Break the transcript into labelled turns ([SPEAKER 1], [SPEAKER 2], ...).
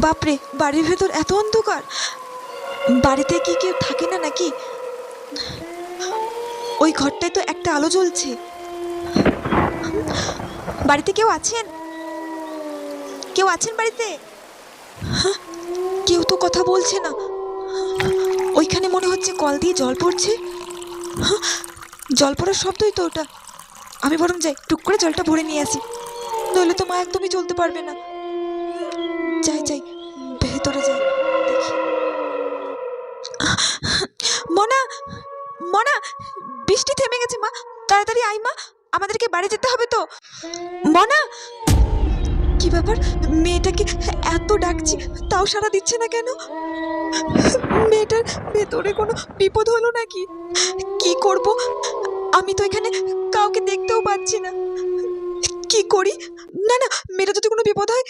[SPEAKER 1] বাপরে, বাড়ির ভেতর এত অন্ধকার। বাড়িতে কি কেউ থাকে না নাকি? ওই ঘরটায় তো একটা আলো জ্বলছে। বাড়িতে কেউ আছেন? কেউ আছেন বাড়িতে? কেউ তো কথা বলছে না। ওইখানে মনে হচ্ছে কল দিয়ে জল পড়ছে। জল পড়ার শব্দই তো ওটা। আমি বরং যাই, টুক করে জলটা ভরে নিয়ে আসি, নইলে তো মা একদমই চলতে পারবে না। যাই যাই, ভেতরে যাই, দেখি। মনা, মনা, বৃষ্টি থেমে গেছে মা, তাড়াতাড়ি আই মা, আমাদেরকে বাড়ি যেতে হবে তো। মনা, কি ব্যাপার, মেয়েটাকে এত ডাকছি তাও সাড়া দিচ্ছে না কেন? মেয়েটার ভেতরে কোনো বিপদ হলো নাকি? কি করব, আমি তো এখানে কাউকে দেখতেও পাচ্ছি না। কি করি? না না, মেয়েটা যদি কোনো বিপদ হয়